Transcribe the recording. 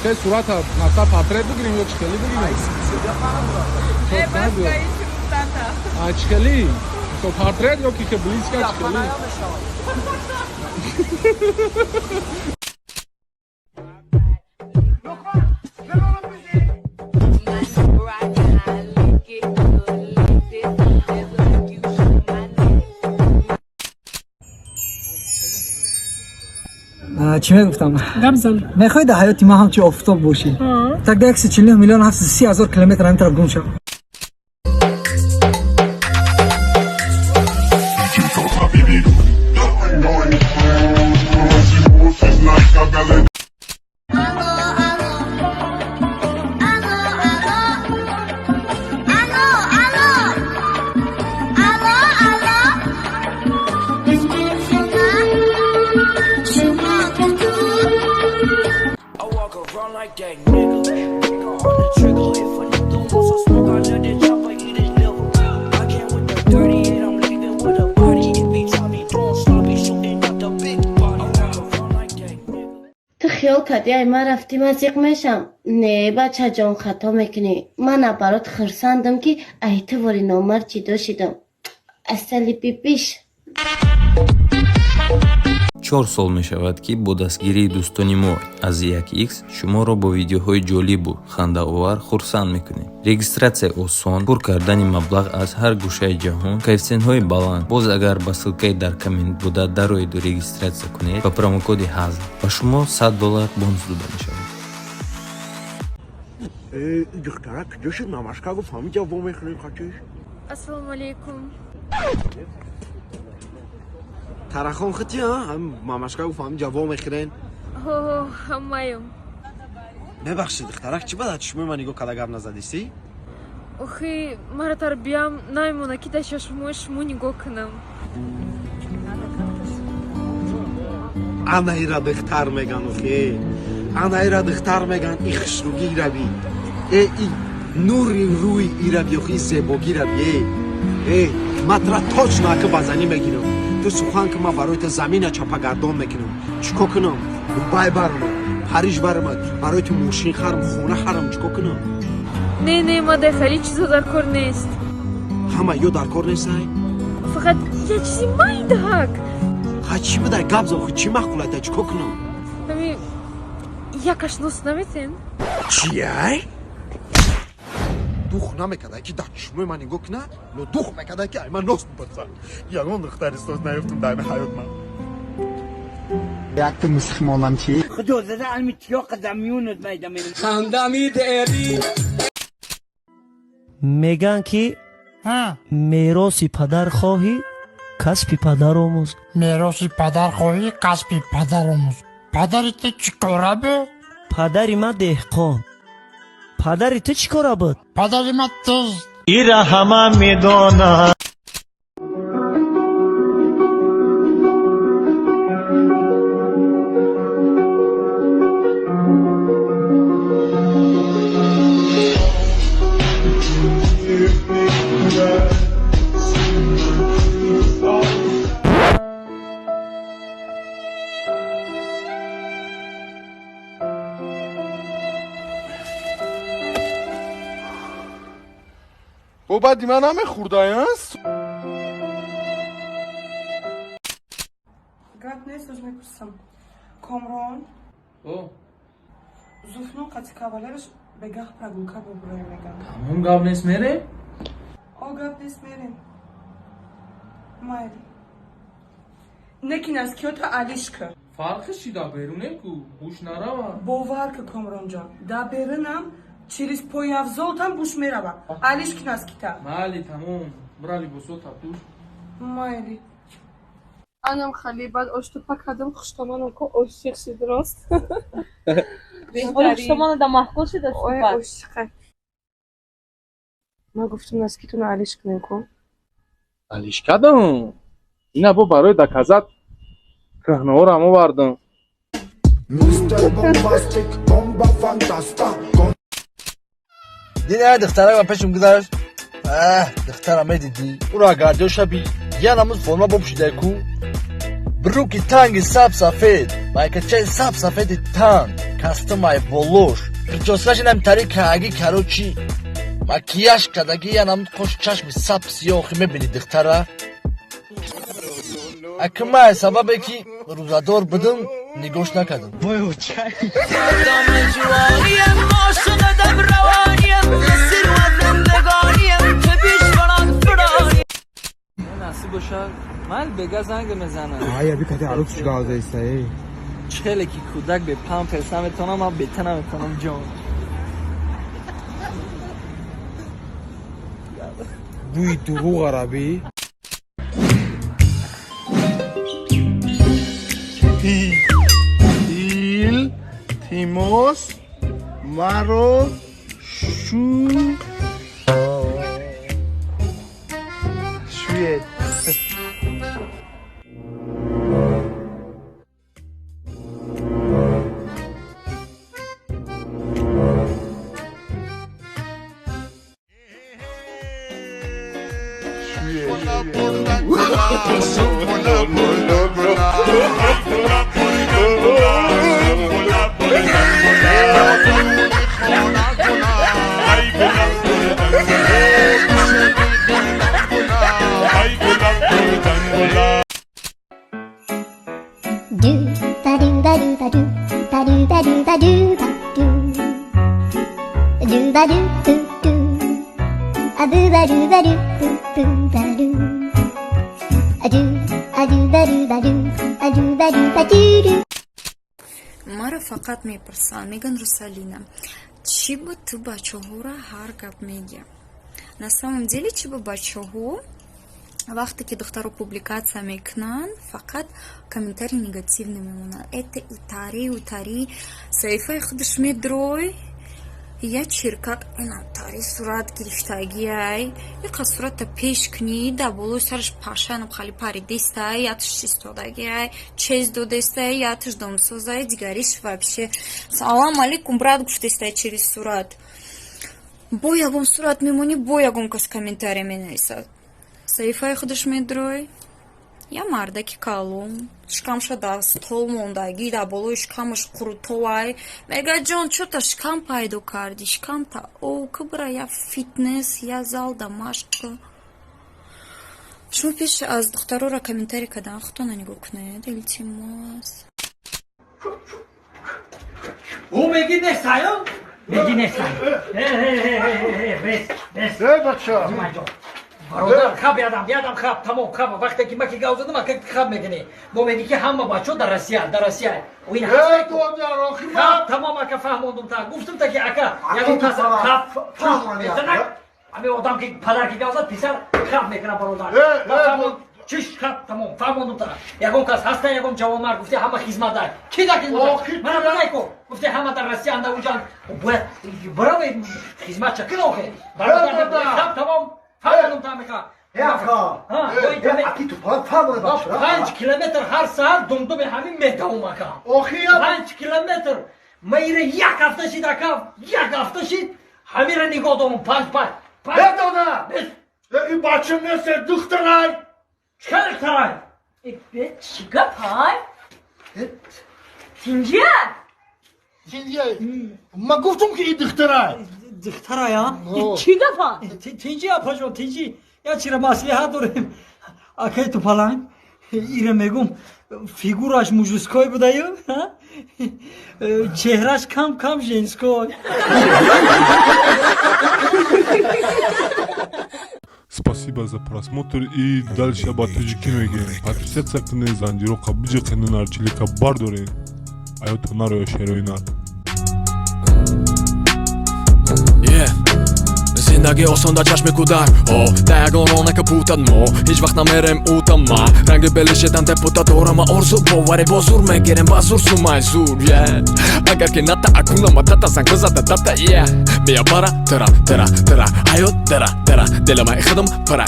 چه صورت مثلا پاتریت بگیریم یا چکلی بگیریم؟ چکلی؟ تو پاتریت یا که بلیز که چکلی؟ چی میگفتم؟ گبزن میخوای در حیاتی ما همچی آفتاب باشی؟ tak ده 149 میلیون 730,000 کیلومتر همین طرف گم شو. Like that nigga, on the trigger. If a nigga wants some smoke, I let it chop, I eat his liver. I came with the 38, I'm leaving with a body. If he try me doing sloppy, shooting out the big body. I walk around like that nigga. تو خیال کردی ای من رفتیم از یک میشم. نه بچه جان خطا میکنی. من برات خرسندم که احتواری نامر چیدا شدم. اصلی پیش 4 сол мешавад ки бо дастгирии дӯстони мо аз 1x шуморо бо видеоҳои ҷолибу хандаовар хурсанд мекунем. Регистратсия осон, пур кардани маблағ аз ҳар гӯшаи ҷаҳон, коэффициентҳои баланд. Боз агар ба ссилкаи дар коммент буда дароеду регистратсия кунед ба промокоди ҳазл ба шумо $100 бонус дода мешавад. دخترک جوش نماشکا گفت همین جواب میخونی خاطیش السلام علیکم ترخان خطی ها هم ماماشکا گفت همین جواب میخونین همایم ببخشید دخترک چی باید چشمه من نگاه کلگم نزدیستی؟ اخی مرا تربیم نایمونه که دششموش مو نگاه کنم آنهایی را دختر میگن اخی آنهایی را دختر میگن ای خشروگی روی ای نوری روی ای روی اخی زیباگی روی ای مطرح تاج ناکه بزنی میگیرم تو سخن که ما برای تو زمین چپا گردان میکنم چکو کنم دبای برم پاریس برم برای تو موشین خرم خونه خرم چکو کنم نه ما داخلی چیزا در کار نیست همه یو در کار نیست فقط یه چیزی مایدهک چی بده گبز آخی چی مخولت چکو کنم همین یکش نوست نمیتین چیه؟ دوخ نمیکده که در چشمه من نگاه کنه نو دوخ میکده که ای من نوست بپرسن یگان دختر استاز نیفتم دایمه حیات من یک مسخم آلم چی؟ خدو زده علمی تیاق زمیونت میدم خندمی داری میگن که میراث پدر خواهی کسب پدر آموز میراث پدر خواهی کسب پدر آموز پدرت چی کاره بود؟ پدری من دهقان پدری تو چی کاره بود؟ پدری من تز ایره همه میدانه او بعد من همه خورده هست گرد نیست از میپرسم کامران زفنون قطی کابالرش به گاه پرگونکا ببروی میگم همون گاب نیست میره؟ او گاب نیست میریم مایلی نکین از کیوتا علیش کرد فرقش چی دا بیرونه کو؟ بوش نروا باور که کامران جان دا بیرونم через появзол там буш мерава алиш кинас кита мали тамом брали бусо таптуш майли анам хали бад оштупа кадам хуштаманам ко ошиқ шид рост хуштамана да маҳкул шид оштупа ошиқа ма гуфтам наскитуна алиш кунем ко алиш кадам ина бо барои доказат раҳнаҳоро овардам دیدی دخترک و پیشم گذاشت دخترم دیدی او را اگر جا شبی یه نموز فرما بپوشیده کو بروکی تنگ سب سفید مایکه چه سب سفید تنگ кастомай болуш иҷосашинам тарикааги карочи макияж кадаги янам қош чашми саб сиёхи мебини духтара акмай сабабе ки рӯзадор будим нигоҳш накардам насиб бошад ман бега занг мезанам аби кати арӯз чиқар зайстаи челе ки кӯдак бе памперс наметонам ман бета наметонам ҷон бӯи дурӯғ арабӣ ил тимос маро шуед маро фақат мепурсанд меган русалина чӣ бо ту бачаҳоро ҳар гап мегӣ на самом деле чӣ бо бачаҳо вақте ки духтаро публикатсия мекунанд фақат комментарии негативный мемонанд это утари саҳифаи худаш медрой я чиркак инатари сурат гирифтагиай иқа сурата пеш кунӣ да болои сараш пашанам хали паридестай яташ истодагиай чез додестай яташ домсозай дигариш вообще салом алейкум брат гуфтестай через сурат бо ягон сурат мемонӣ бо ягон кас комментария менависад саҳифаи худаш медрой я мардаки калон шикамша дар стол мондагӣ дар болои шикамаш қурутовай мега ҷон чота шикам пайдо кардӣ шикамта ки бира я фитнес я зал да машқа шумо пеш аз духтарора комментарий кардан худтона нигоҳ кунед илтимос ӯ меги нестаю меги нестаю бача бародар хаб ядам хаб тамом хаб вақте ки маки гав задам как хаб мегини мо меги ки ҳама бачо дар Россия ин хаб тамом ака фаҳмондум та гуфтум та ки ака ягон кас хаб ами одам ки падар ки гав зад писар хаб мекуна бародар чиш хаб тамом фаҳмондум та ягон кас ҳаста ягон ҷавонмард гуфти ҳама хизмат дар ки дар мана бадайко гуфти ҳама дар Россия анда уҷан браве хизмат чакин охе бародар хаб тамом фаҳмондум та меха 5 километр ҳар саҳар думдуми ҳамин медавум ака 5 километр маира як ҳафта шид ака як ҳафта шид ҳамира нигоҳ дорум 5 бедона ин бача несе духтарай чиқа духтарай чӣ гапай тинҷия ма гуфтум ки ин духтарай духтарая чӣ гапа тинҷи апаҷон тинҷи я чира маслиҳат дорем акай ту паланг ира мегум фигураш мужской будаю чеҳраш кам женской Спасибо за просмотр и дальше об таджики мегем. Подписаться к ней зандирока бджик на арчилика бардорин. А я тонаро я шероинат. зиндаги осонда чашми кӯдак да ягон ронака путад мо ҳеҷ вақт намерем утама ранги белишедан депутат дорама орзу боваре бо зур мегирем ба зур сумай зур агар ки ната акунама тата занг бизада тата бия бара тара ҳаёт дара деламай хидм пара